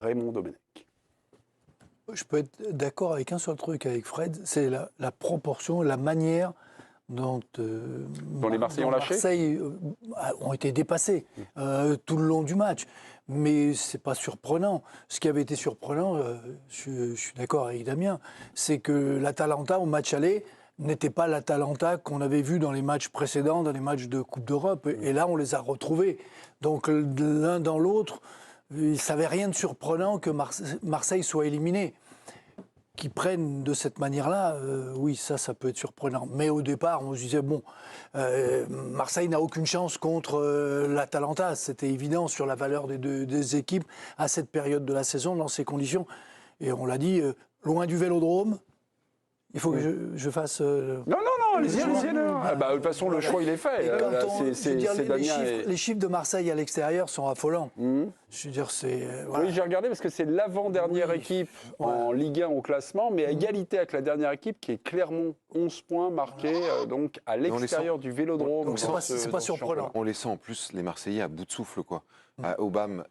Raymond Domenech. Je peux être d'accord avec un seul truc avec Fred, c'est la proportion, la manière dont les Marseillais ont lâché. Marseille ont été dépassés tout le long du match. Mais c'est pas surprenant. Ce qui avait été surprenant, je suis d'accord avec Damien, c'est que l'Atalanta au match aller n'était pas l'Atalanta qu'on avait vu dans les matchs précédents, dans les matchs de Coupe d'Europe. Et là, on les a retrouvés. Donc l'un dans l'autre, il ne savait rien de surprenant que Marseille soit éliminé. Qui prennent de cette manière-là, oui, ça peut être surprenant. Mais au départ, on se disait, bon, Marseille n'a aucune chance contre l'Atalanta. C'était évident sur la valeur des deux équipes à cette période de la saison, dans ces conditions. Et on l'a dit, loin du Vélodrome. Il faut que je fasse... Non, allez-y. De toute façon, le choix, il est fait. Les chiffres de Marseille à l'extérieur sont affolants. Je veux dire, voilà. Oui, j'ai regardé parce que c'est l'avant-dernière équipe en Ligue 1 au classement, mais à égalité avec la dernière équipe qui est Clermont, 11 points marqués donc à l'extérieur du Vélodrome. Donc c'est pas surprenant. On les sent en plus, les Marseillais, à bout de souffle, quoi. Aubame.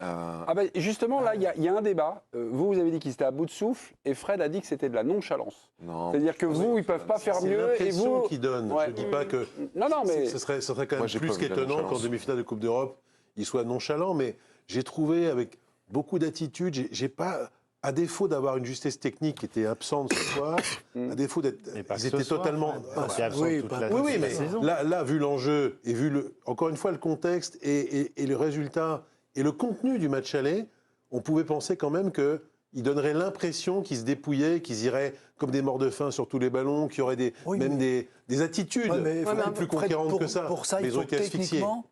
Justement, là, il y a un débat. Vous avez dit qu'ils étaient à bout de souffle, et Fred a dit que c'était de la nonchalance. C'est-à-dire que ils ne peuvent pas faire mieux. C'est l'impression qu'ils donnent. Je ne dis pas que... mais... Ce serait quand même plus qu'étonnant qu'en demi-finale de Coupe d'Europe, ils soient nonchalants, mais j'ai trouvé avec beaucoup d'attitude, j'ai pas... À défaut d'avoir une justesse technique qui était absente ce soir, à défaut d'être... Ils étaient totalement... Oui, mais là, vu l'enjeu et vu, encore une fois, le contexte et le résultat et le contenu du match aller, on pouvait penser quand même qu'ils donneraient l'impression qu'ils se dépouillaient, qu'ils iraient comme des morts de faim sur tous les ballons, qu'il y aurait des attitudes plus conquérantes que ça. Pour ça, il faut techniquement,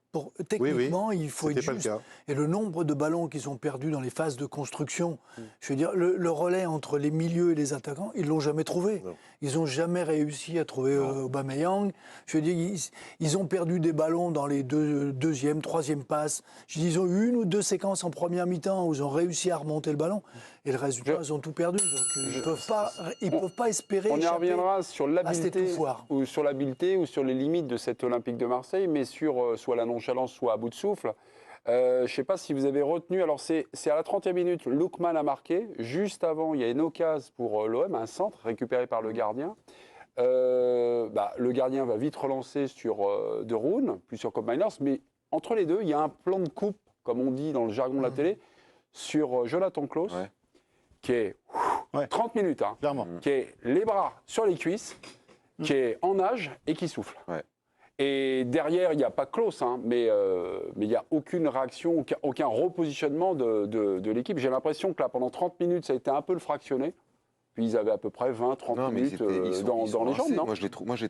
il faut être juste. Et le nombre de ballons qu'ils ont perdus dans les phases de construction, je veux dire, le relais entre les milieux et les attaquants, ils ne l'ont jamais trouvé. Non. Ils n'ont jamais réussi à trouver Aubameyang. Je veux dire, ils ont perdu des ballons dans les deuxième, troisième passes. Ils ont eu une ou deux séquences en première mi-temps où ils ont réussi à remonter le ballon. Et le résultat, ils ont tout perdu. Donc ils ne peuvent pas espérer. On y reviendra sur l'habileté ou sur les limites de cet Olympique de Marseille, mais sur soit la nonchalance, soit à bout de souffle. Je ne sais pas si vous avez retenu, alors c'est à la 30e minute, Lookman a marqué. Juste avant, il y a une occasion pour l'OM, un centre récupéré par le gardien. Le gardien va vite relancer sur De Roon, plus sur Koop Meiners, mais entre les deux, il y a un plan de coupe, comme on dit dans le jargon de la télé, sur Jonathan Klaus, qui est 30 minutes, qui est les bras sur les cuisses, qui est en nage et qui souffle. Et derrière, il n'y a pas Klaus, mais il n'y a aucune réaction, aucun repositionnement de l'équipe. J'ai l'impression que là, pendant 30 minutes, ça a été un peu le fractionné. Puis ils avaient à peu près 20-30 minutes dans les jambes, non ? Moi, j'ai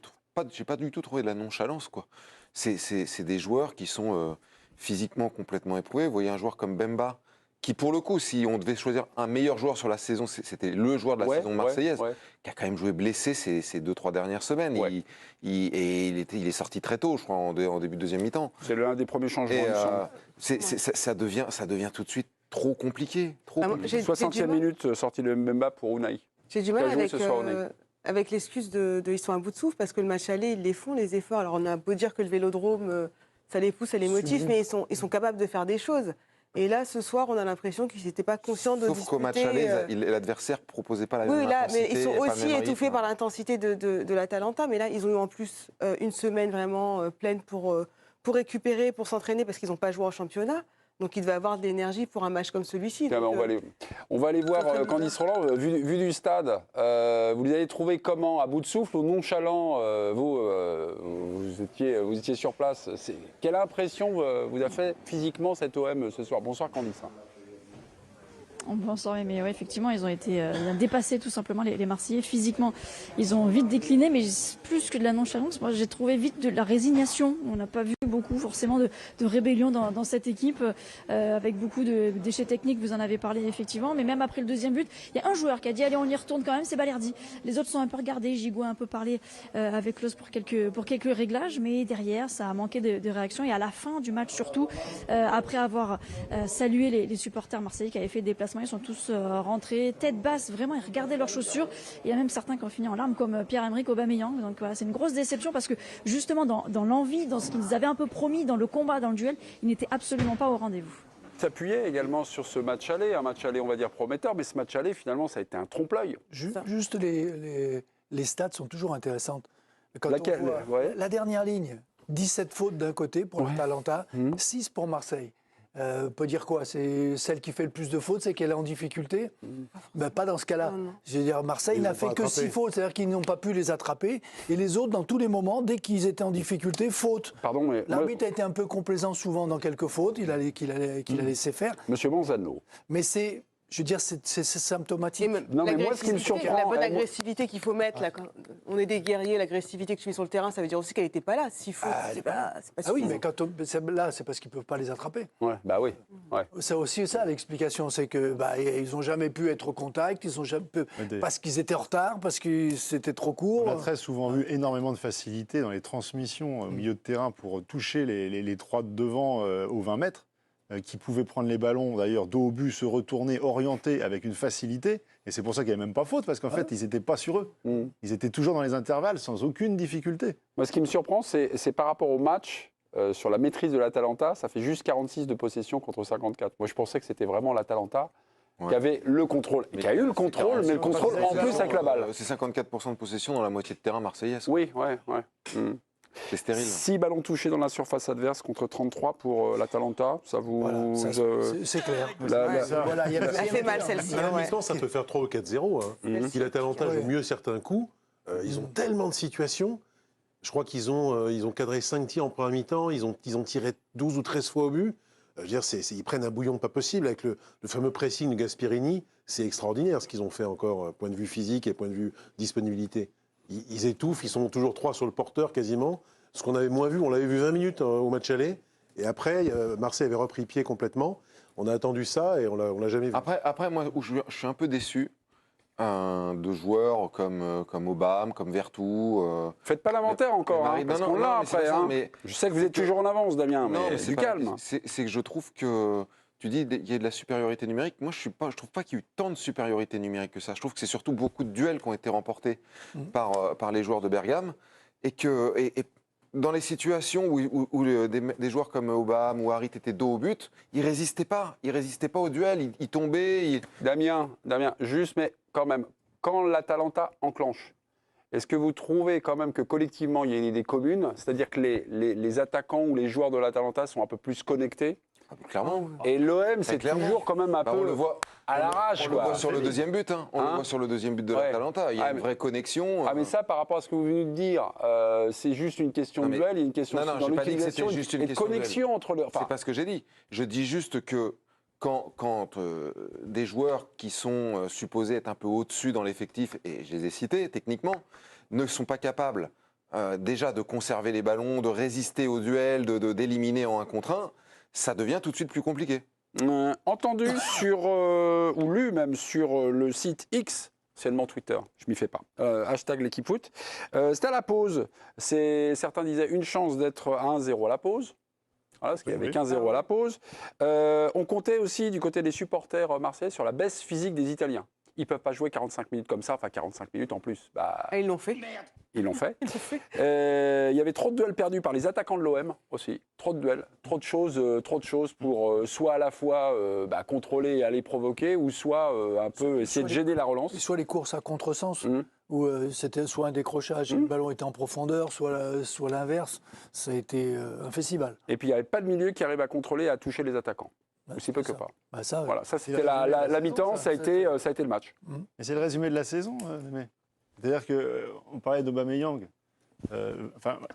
pas du tout trouvé de la nonchalance, quoi. C'est des joueurs qui sont physiquement complètement éprouvés. Vous voyez un joueur comme Bemba, qui pour le coup, si on devait choisir un meilleur joueur sur la saison, c'était le joueur de la saison marseillaise, qui a quand même joué blessé ces 2-3 dernières semaines. Il est sorti très tôt, je crois, en début de deuxième mi-temps. C'est l'un des premiers changements. Ça devient tout de suite trop compliqué. 60e minute, sortie de Mbemba pour Unai. J'ai du mal avec l'excuse de ils sont à bout de souffle, parce que le match aller, ils les font, les efforts. Alors on a beau dire que le Vélodrome, ça les pousse, ça les motive, mais ils sont capables de faire des choses. Et là, ce soir, on a l'impression qu'ils n'étaient pas conscients de Sauf qu'au match aller, l'adversaire ne proposait pas la même intensité. Oui, mais ils sont aussi étouffés par l'intensité de l'Atalanta. Mais là, ils ont eu en plus une semaine vraiment pleine pour récupérer, pour s'entraîner, parce qu'ils n'ont pas joué en championnat. Donc, il devait avoir de l'énergie pour un match comme celui-ci. On va aller voir Candice Roland. Vu du stade, vous les avez trouvés comment ? À bout de souffle ou nonchalant ? Vous étiez sur place. Quelle impression vous a fait physiquement cet OM ce soir ? Bonsoir Candice. Bonsoir, mais effectivement, ils ont été dépassés tout simplement, les Marseillais. Physiquement, ils ont vite décliné, mais plus que de la nonchalance, moi j'ai trouvé vite de la résignation. On n'a pas vu beaucoup forcément de rébellion dans cette équipe, avec beaucoup de déchets techniques, vous en avez parlé effectivement, mais même après le deuxième but, il y a un joueur qui a dit allez, on y retourne quand même, c'est Balerdi. Les autres sont un peu regardés, Gigot a un peu parlé avec Klaus pour quelques réglages, mais derrière ça a manqué de réaction, et à la fin du match surtout, après avoir salué les supporters marseillais qui avaient fait des déplacements, ils sont tous rentrés tête basse, vraiment, ils regardaient leurs chaussures. Il y a même certains qui ont fini en larmes, comme Pierre-Emerick Aubameyang. Donc voilà, c'est une grosse déception, parce que justement dans l'envie, dans ce qu'ils avaient un peu promis, dans le combat, dans le duel, ils n'étaient absolument pas au rendez-vous. s'appuyer également sur ce match aller, un match aller, on va dire, prometteur, mais ce match aller, finalement, ça a été un trompe-l'œil. Juste les stats sont toujours intéressantes. Quand Laquelle, on voit la dernière ligne, 17 fautes d'un côté pour l'Atalanta, 6 pour Marseille. On peut dire quoi? C'est celle qui fait le plus de fautes, c'est qu'elle est en difficulté? Ben, pas dans ce cas-là. Je veux dire, Marseille n'a fait que 6 fautes, c'est-à-dire qu'ils n'ont pas pu les attraper. Et les autres, dans tous les moments, dès qu'ils étaient en difficulté, faute. Pardon, mais l'arbitre a été un peu complaisant souvent dans quelques fautes, qu'il a laissé faire. Monsieur Bonzano. Mais c'est... Je veux dire, c'est symptomatique. Non, mais moi, ce qui me surprend... La bonne agressivité qu'il faut mettre, là, quand on est des guerriers, l'agressivité que tu mets sur le terrain, ça veut dire aussi qu'elle n'était pas là. S'il faut, c'est pas oui, mais là, c'est parce qu'ils ne peuvent pas les attraper. Ouais, bah oui. Ouais. C'est aussi ça l'explication, c'est que ils n'ont jamais pu être au contact, parce qu'ils étaient en retard, parce que c'était trop court. On a très souvent vu énormément de facilité dans les transmissions au milieu de terrain pour toucher les trois de devant aux 20 mètres. Qui pouvaient prendre les ballons, d'ailleurs, dos au but, se retourner, orienter avec une facilité. Et c'est pour ça qu'il n'y avait même pas faute, parce qu'en fait, ils n'étaient pas sur eux. Ils étaient toujours dans les intervalles, sans aucune difficulté. Moi, ce qui me surprend, c'est par rapport au match, sur la maîtrise de l'Atalanta, ça fait juste 46 de possession contre 54. Moi, je pensais que c'était vraiment l'Atalanta qui avait le contrôle. Qui a eu le contrôle, mais le contrôle en plus avec la balle. C'est 54% de possession dans la moitié de terrain marseillaise. Oui, ouais. C'est stérile. 6 ballons touchés dans la surface adverse contre 33 pour l'Atalanta. Ça vous. Voilà, c'est clair. Ça fait mal celle-ci. À la mi-temps, ça peut faire 3 ou 4-0. Si l'Atalanta joue mieux certains coups, ils ont tellement de situations. Je crois qu'ils ont cadré 5 tirs en première mi-temps. Ils ont tiré 12 ou 13 fois au but. Je veux dire, ils prennent un bouillon pas possible avec le fameux pressing de Gasperini. C'est extraordinaire ce qu'ils ont fait encore, point de vue physique et point de vue disponibilité. Ils étouffent, ils sont toujours 3 sur le porteur quasiment. Ce qu'on avait moins vu, on l'avait vu 20 minutes au match aller. Et après, Marseille avait repris pied complètement. On a attendu ça et on l'a jamais vu. Après, moi, où je suis un peu déçu de joueurs comme Aubame, comme Vertou. Faites pas l'inventaire encore, parce qu'on l'a après. Mais je sais que vous êtes toujours en avance, Damien, mais du calme. C'est que je trouve que... Tu dis qu'il y a de la supériorité numérique. Moi, je trouve pas qu'il y ait eu tant de supériorité numérique que ça. Je trouve que c'est surtout beaucoup de duels qui ont été remportés par les joueurs de Bergame. Et dans les situations où des joueurs comme Aubame ou Harit étaient dos au but, ils résistaient pas. Ils résistaient pas au duel. Ils tombaient. Damien, juste, mais quand même, quand l'Atalanta enclenche, est-ce que vous trouvez quand même que collectivement, il y a une idée commune? C'est-à-dire que les attaquants ou les joueurs de l'Atalanta sont un peu plus connectés? Clairement. Et l'OM, c'est toujours quand même un peu on le voit à l'arrache. On le voit sur le deuxième but. On le voit sur le deuxième but de l'Atalanta. Il y a une vraie connexion. Mais ça, par rapport à ce que vous venez de dire, c'est juste une question de duel, il y a une question dans l'utilisation et de connexion entre leurs... C'est pas ce que j'ai dit. Je dis juste que quand des joueurs qui sont supposés être un peu au-dessus dans l'effectif, et je les ai cités techniquement, ne sont pas capables déjà de conserver les ballons, de résister au duel, d'éliminer en 1 contre 1, ça devient tout de suite plus compliqué. Entendu ou lu même sur le site X, seulement Twitter, je m'y fais pas, hashtag l'équipe foot. C'était à la pause, certains disaient une chance d'être à 1-0 à la pause. Voilà, parce qu'il y avait 15-0 à la pause. On comptait aussi du côté des supporters marseillais sur la baisse physique des Italiens. Ils ne peuvent pas jouer 45 minutes comme ça, enfin 45 minutes en plus. Ils l'ont fait. Ils l'ont fait. Il y avait trop de duels perdus par les attaquants de l'OM aussi. Trop de duels, trop de choses pour soit à la fois contrôler et aller provoquer, ou soit un peu essayer de gêner la relance. Soit les courses à contresens, où c'était soit un décrochage et le ballon était en profondeur, soit l'inverse. Ça a été un festival. Et puis il n'y avait pas de milieu qui arrive à contrôler et à toucher les attaquants. Aussi peu que pas. Voilà, ça c'était la mi-temps, ça a été le match. Et c'est le résumé de la saison, c'est-à-dire qu'on parlait d'Aubameyang.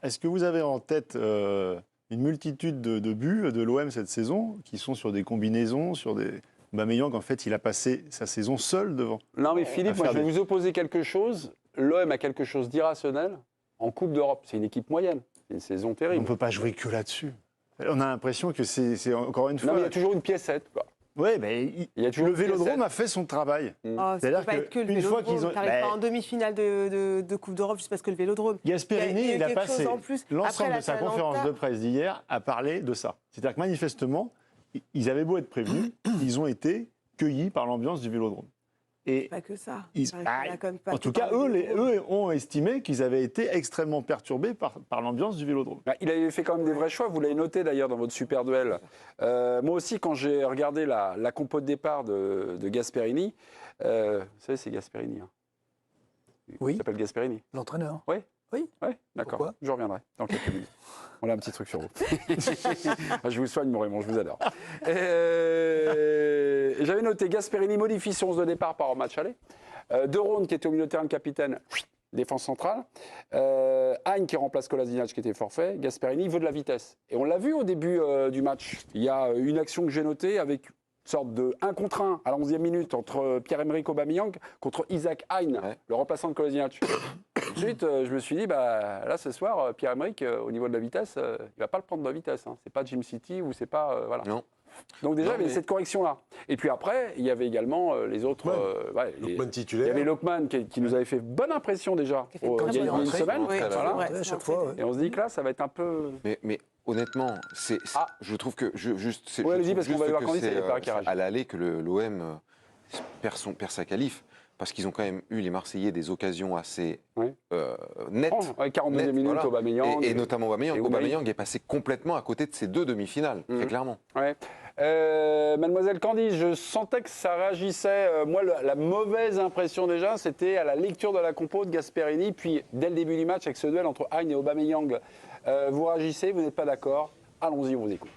Est-ce que vous avez en tête une multitude de buts de l'OM cette saison qui sont sur des combinaisons, sur des... Aubameyang, en fait, il a passé sa saison seul devant. Non mais Philippe, moi je vais vous opposer quelque chose. L'OM a quelque chose d'irrationnel en Coupe d'Europe. C'est une équipe moyenne. C'est une saison terrible. On ne peut pas jouer que là-dessus. On a l'impression que c'est encore une fois... Non, mais il y a toujours une piécette, quoi. Oui, mais le Vélodrome a fait son travail. C'est-à-dire qu'une fois qu'ils ont... T'arrives pas en demi-finale de Coupe d'Europe juste parce que le Vélodrome... Gasperini, il a passé l'ensemble de sa conférence de presse d'hier à parler de ça. C'est-à-dire que manifestement, ils avaient beau être prévenus, ils ont été cueillis par l'ambiance du Vélodrome. Et Pas que ça. ils- Ça a quand même pas en que tout cas, par le Vélodrome. eux ont estimé qu'ils avaient été extrêmement perturbés par l'ambiance du Vélodrome. Bah, il avait fait quand même des vrais choix, vous l'avez noté d'ailleurs dans votre super duel. Moi aussi, quand j'ai regardé la compo de départ de Gasperini, vous savez, c'est Gasperini. Hein. Oui. Il s'appelle Gasperini. L'entraîneur. Oui. Oui. Oui, d'accord. Pourquoi Je reviendrai dans quelques minutes. On a un petit truc sur vous. Je vous soigne, mon Raymond, je vous adore. J'avais noté Gasperini modifie son 11 de départ par au match aller. De Rhône, qui était au milieu de terrain, le capitaine, défense centrale. Hein qui remplace Kolasinac, qui était forfait. Gasperini veut de la vitesse. Et on l'a vu au début du match. Il y a une action que j'ai notée avec une sorte de 1 contre 1 à la 11e minute entre Pierre-Emerick Aubameyang contre Isaac Hein, le remplaçant de Kolasinac. Ensuite, je me suis dit, là, ce soir, Pierre-Emerick, au niveau de la vitesse, il ne va pas le prendre de la vitesse. Hein. C'est pas Jim City ou c'est pas... voilà. Non. Donc déjà, il y avait cette correction-là. Et puis après, il y avait également les autres... Lookman il titulaire. y avait Lookman qui nous avait fait bonne impression déjà Qui a fait il y a très une bonne semaine. Oui, Voilà. ouais, à c'est chaque un fois. très- Ouais. Et on se dit que là, ça va être un peu... Mais honnêtement, je trouve que Ouais, allez-y, parce qu'on va y voir Candice, et Paris qui réagit. à l'aller que l'OM perd sa qualif, parce qu'ils ont quand même eu les Marseillais des occasions assez Ouais. nettes. 42e Net, minute, voilà. Aubameyang. Et notamment Aubameyang. et Ounaï. Aubameyang est passé complètement à côté de ces 2 demi-finales, très clairement. Ouais. Mademoiselle Candice, je sentais que ça réagissait. Moi, la mauvaise impression déjà, c'était à la lecture de la compo de Gasperini, puis dès le début du match avec ce duel entre Hein et Aubameyang. Vous réagissez, vous n'êtes pas d'accord. Allons-y, on vous écoute.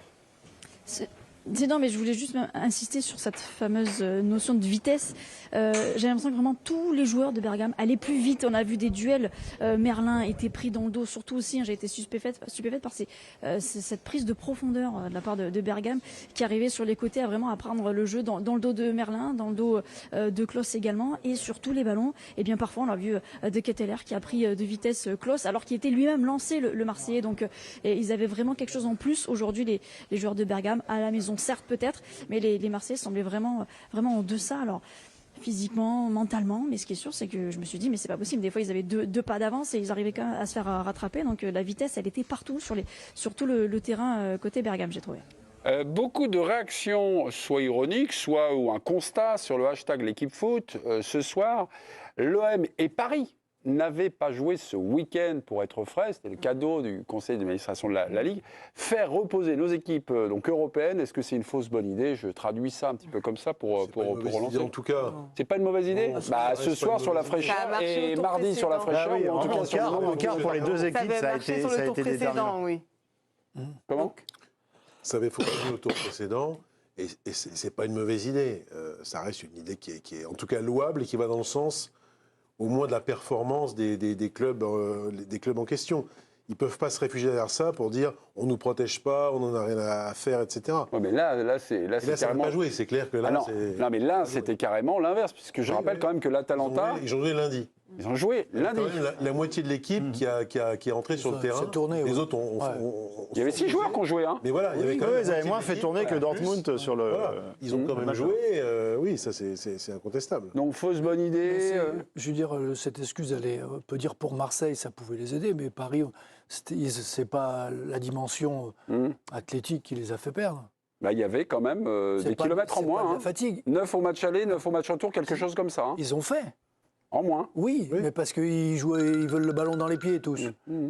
Non, mais je voulais juste insister sur cette fameuse notion de vitesse. J'ai l'impression que vraiment tous les joueurs de Bergame allaient plus vite. On a vu des duels. Merlin était pris dans le dos, surtout aussi. J'ai été stupéfaite par cette prise de profondeur de la part de Bergame qui arrivait sur les côtés à prendre le jeu dans le dos de Merlin, dans le dos de Klose également, et sur tous les ballons. Et bien parfois, on a vu de Ketteler qui a pris de vitesse Klose, alors qu'il était lui-même lancé le Marseillais. Donc, ils avaient vraiment quelque chose en plus aujourd'hui, les joueurs de Bergame à la maison. Certes, peut-être, mais les Marseillais semblaient vraiment en deçà. Alors, physiquement, mentalement, mais ce qui est sûr, c'est que je me suis dit, mais c'est pas possible. Des fois, ils avaient deux pas d'avance et ils arrivaient quand même à se faire rattraper. Donc, la vitesse, elle était partout sur tout le terrain côté Bergame, j'ai trouvé. Beaucoup de réactions, soit ironiques, soit ou un constat sur le hashtag l'équipe foot. Ce soir, l'OM et Paris n'avaient pas joué ce week-end pour être frais, c'était le cadeau du conseil d'administration de la Ligue. Faire reposer nos équipes donc européennes, est-ce que c'est une fausse bonne idée? Je traduis ça un petit peu comme ça pour relancer. En tout cas, C'est pas une mauvaise idée? Non, Ce soir sur la fraîcheur Ça a marché et au tour mardi sur la précédent. fraîcheur, ou en tout cas sur le nombre de quart pour les deux Ça équipes, avait ça a marché été, sur ça le a tour été déterminant. précédent, oui. Comment? ça avait fonctionné au tour précédent, et c'est pas une mauvaise idée. Ça reste une idée qui est en tout cas louable et qui va dans le sens au moins de la performance des clubs en question. Ils ne peuvent pas se réfugier derrière ça pour dire on ne nous protège pas, on n'en a rien à faire, etc. Ouais, mais là c'est Et là, ça n'a carrément... pas joué, c'est clair que là, Ah non. c'est... Non, mais là, c'était carrément l'inverse, puisque je rappelle quand même que l'Atalanta, Ils ont joué lundi. ils ont joué lundi. Quand même, la moitié de l'équipe qui est entrée sur le Ça- terrain. ça tournait, Les ouais. autres ont... Il y avait 6 joueurs qui ont joué, hein. Mais voilà, il y avait quand Eux, même ils avaient la moins moitié fait de tourner l'équipe, que voilà, Dortmund plus. sur le. Voilà. Ils ont quand même match. joué, oui, ça c'est incontestable. Donc, fausse bonne idée. Je veux dire, cette excuse, on peut dire pour Marseille, ça pouvait les aider, mais Paris, c'est pas la dimension athlétique qui les a fait perdre. Bah, il y avait quand même C'est des pas- kilomètres en c'est pas moins. de la Hein. fatigue. 9 au match aller, 9 au match retour, quelque chose comme ça. Hein. Ils ont fait. En moins. Oui, Oui. mais parce qu'ils veulent le ballon dans les pieds tous.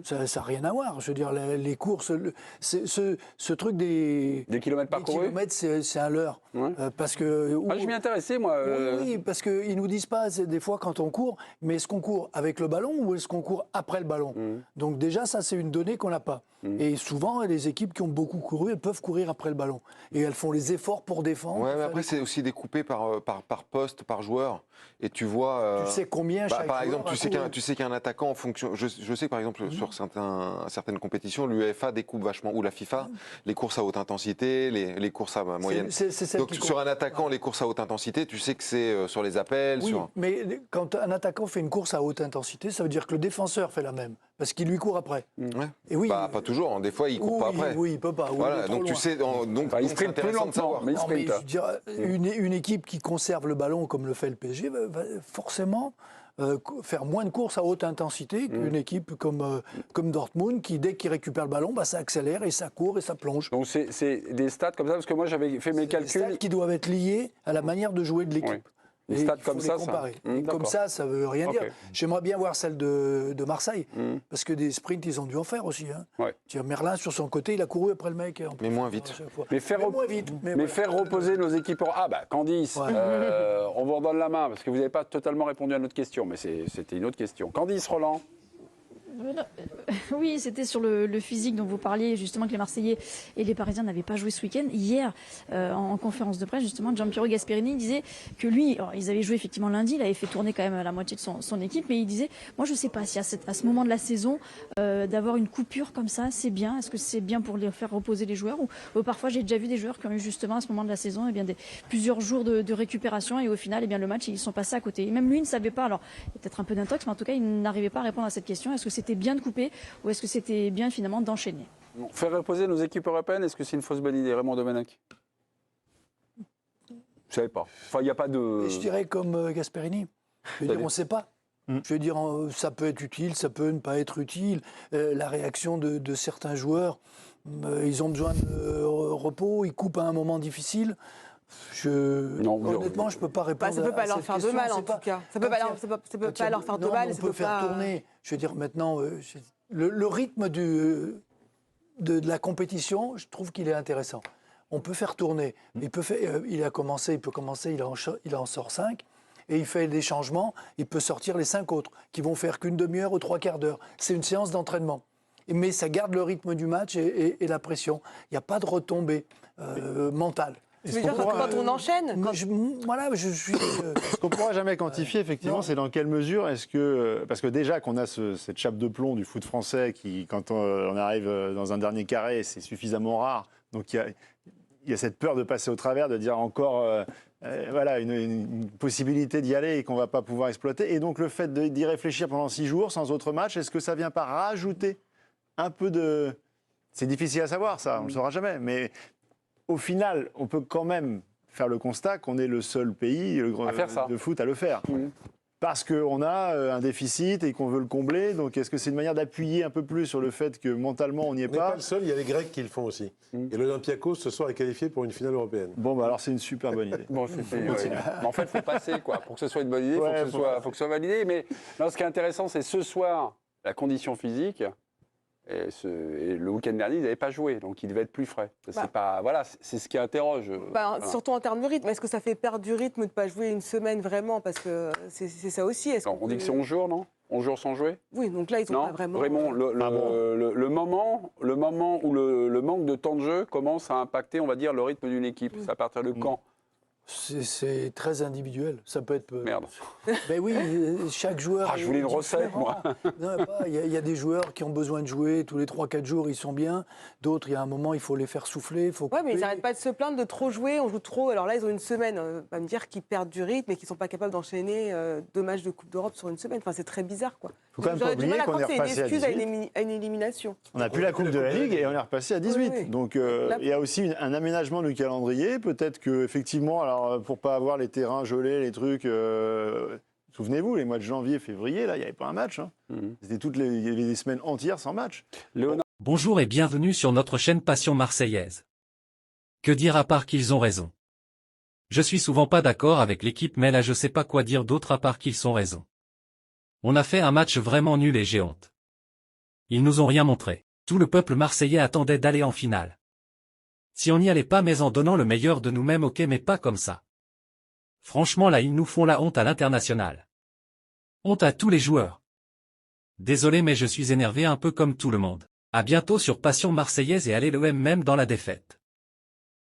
Ça n'a rien à voir. Je veux dire, les courses, ce truc des Des kilomètres parcourus. kilomètres, c'est un leurre. Ouais. Parce que. Ah, je m'y intéressais, moi. Oui, parce qu'ils ne nous disent pas, des fois, quand on court, mais est-ce qu'on court avec le ballon ou est-ce qu'on court après le ballon? Donc déjà, ça, c'est une donnée qu'on n'a pas. Et souvent, les équipes qui ont beaucoup couru, elles peuvent courir après le ballon. Et elles font les efforts pour défendre. Ouais, mais après, c'est aussi découpé par poste, par joueur. Et tu vois. Tu sais combien chaque Par joueur exemple, a couru. tu sais qu'un attaquant, en fonction. Je sais que par exemple, sur certaines compétitions, l'UEFA découpe vachement, ou la FIFA, les courses à haute intensité, les courses à moyenne. C'est celle Donc, qui sur compte. un attaquant, les courses à haute intensité, tu sais que c'est sur les appels. Oui, sur... mais quand un attaquant fait une course à haute intensité, ça veut dire que le défenseur fait la même, parce qu'il lui court après. Ouais. Et oui, Bah, pas toujours. Hein. Des fois, il court pas après. Oui, il peut pas. Oui, il Voilà. est trop Donc, tu loin. sais. Donc, Enfin, il c'est sprint plus intéressant de lentement, savoir. mais il Non, mais sprint. je veux dire, une équipe qui conserve le ballon comme le fait le PSG va forcément faire moins de courses à haute intensité qu'une équipe comme Dortmund qui, dès qu'il récupère le ballon, ça accélère et ça court et ça plonge. Donc, c'est des stats comme ça, parce que moi, j'avais fait mes C'est des stats calculs. qui doivent être liés à la manière de jouer de l'équipe. Oui. Des Et stats il faut comme les ça, comparer. ça. Et comme ça veut rien Ok. dire. J'aimerais bien voir celle de Marseille, parce que des sprints, ils ont dû en faire aussi. Hein. Ouais. Tiens, Merlin, sur son côté, il a couru après le mec. Mais moins vite. À chaque fois. Mais faire, moins vite. mais voilà. faire reposer nos équipes. Ah, bah, Candice, Ouais. on vous redonne la main, parce que vous n'avez pas totalement répondu à notre question, mais c'était une autre question. Candice, Roland. Oui, c'était sur le physique dont vous parliez, justement, que les Marseillais et les Parisiens n'avaient pas joué ce week-end. Hier, en conférence de presse, justement, Gianpiero Gasperini disait que lui, alors, ils avaient joué effectivement lundi, il avait fait tourner quand même la moitié de son équipe, mais il disait, moi je ne sais pas si à ce moment de la saison, d'avoir une coupure comme ça, c'est bien. Est-ce que c'est bien pour les faire reposer les joueurs ou parfois j'ai déjà vu des joueurs qui ont eu justement à ce moment de la saison plusieurs jours de récupération et au final, le match, ils sont passés à côté. Et même lui ne savait pas, alors il y a peut-être un peu d'intox, mais en tout cas, il n'arrivait pas à répondre à cette question. Est-ce que c'était bien de couper ou est-ce que c'était bien finalement d'enchaîner? Faire reposer nos équipes européennes, est-ce que c'est une fausse bonne idée, Raymond Domenech? Je ne savais pas. Enfin, il n'y a pas de... Et je dirais comme Gasperini. Je veux dire, on ne sait pas. Je veux dire, ça peut être utile, ça peut ne pas être utile. La réaction de certains joueurs, ils ont besoin de repos, ils coupent à un moment difficile. Honnêtement, je ne peux pas répondre. Ça ne peut pas à leur cette faire de question. mal, en tout cas. Ça ne peut pas leur faire de mal. On peut faire tourner. Je veux dire, maintenant, le rythme de la compétition, je trouve qu'il est intéressant. On peut faire tourner. Il peut commencer, il en sort 5. Et il fait des changements, il peut sortir les 5 autres, qui vont faire qu'une demi-heure ou 3/4 d'heure. C'est une séance d'entraînement. Mais ça garde le rythme du match et la pression. Il n'y a pas de retombée mentale. Tu veux dire quand on enchaîne Je suis... Ce qu'on ne pourra jamais quantifier, effectivement, c'est dans quelle mesure est-ce que... Parce que déjà qu'on a cette chape de plomb du foot français qui, quand on arrive dans un dernier carré, c'est suffisamment rare. Donc il y a cette peur de passer au travers, de dire encore... une possibilité d'y aller et qu'on ne va pas pouvoir exploiter. Et donc le fait d'y réfléchir pendant 6 jours sans autre match, est-ce que ça ne vient pas rajouter un peu de... C'est difficile à savoir ça, on ne le saura jamais. Mais au final, on peut quand même faire le constat qu'on est le seul pays de foot à le faire. Parce qu'on a un déficit et qu'on veut le combler. Donc est-ce que c'est une manière d'appuyer un peu plus sur le fait que mentalement on n'y est pas? On n'est pas le seul, il y a les Grecs qui le font aussi. Et l'Olympiakos ce soir est qualifié pour une finale européenne. Bon, bah alors c'est une super bonne idée. Bon, en fait, il faut passer, quoi. Pour que ce soit une bonne idée, il faut que ce soit validé. Mais non, ce qui est intéressant, c'est ce soir, la condition physique. Et le week-end dernier, ils n'avaient pas joué, donc il devait être plus frais. C'est ce qui interroge. Surtout en termes de rythme. Est-ce que ça fait perdre du rythme de ne pas jouer une semaine vraiment? Parce que c'est ça aussi. On dit que c'est 11 jours, non? 11 jours sans jouer? Oui, donc là, ils n'ont pas vraiment... Raymond, le moment où le manque de temps de jeu commence à impacter, on va dire, le rythme d'une équipe. C'est à partir de quand? C'est très individuel. Ça peut être... Merde. Ben oui, chaque joueur... je voulais une recette, moi. Il y a des joueurs qui ont besoin de jouer tous les 3-4 jours, ils sont bien. D'autres, il y a un moment, il faut les faire souffler. Mais ils n'arrêtent pas de se plaindre de trop jouer. On joue trop. Alors là, ils ont une semaine. On va me dire qu'ils perdent du rythme et qu'ils ne sont pas capables d'enchaîner 2 matchs de Coupe d'Europe sur une semaine. Enfin, c'est très bizarre, quoi. Il faut quand même pas oublier qu'on est repassé à 18. À une élimination. On n'a plus la Coupe de la Ligue et on est repassé à 18. Oui. Donc il y a aussi un aménagement du calendrier. Peut-être qu'effectivement, alors pour ne pas avoir les terrains gelés, les trucs... Souvenez-vous, les mois de janvier, février, là, il n'y avait pas un match. C'était il y avait des semaines entières sans match. Bonjour et bienvenue sur notre chaîne Passion Marseillaise. Que dire à part qu'ils ont raison? Je suis souvent pas d'accord avec l'équipe, mais là je sais pas quoi dire d'autre à part qu'ils ont raison. On a fait un match vraiment nul et j'ai honte. Ils nous ont rien montré. Tout le peuple marseillais attendait d'aller en finale. Si on n'y allait pas mais en donnant le meilleur de nous-mêmes, ok, mais pas comme ça. Franchement là ils nous font la honte à l'international. Honte à tous les joueurs. Désolé mais je suis énervé un peu comme tout le monde. À bientôt sur Passion Marseillaise et allez l'OM même dans la défaite.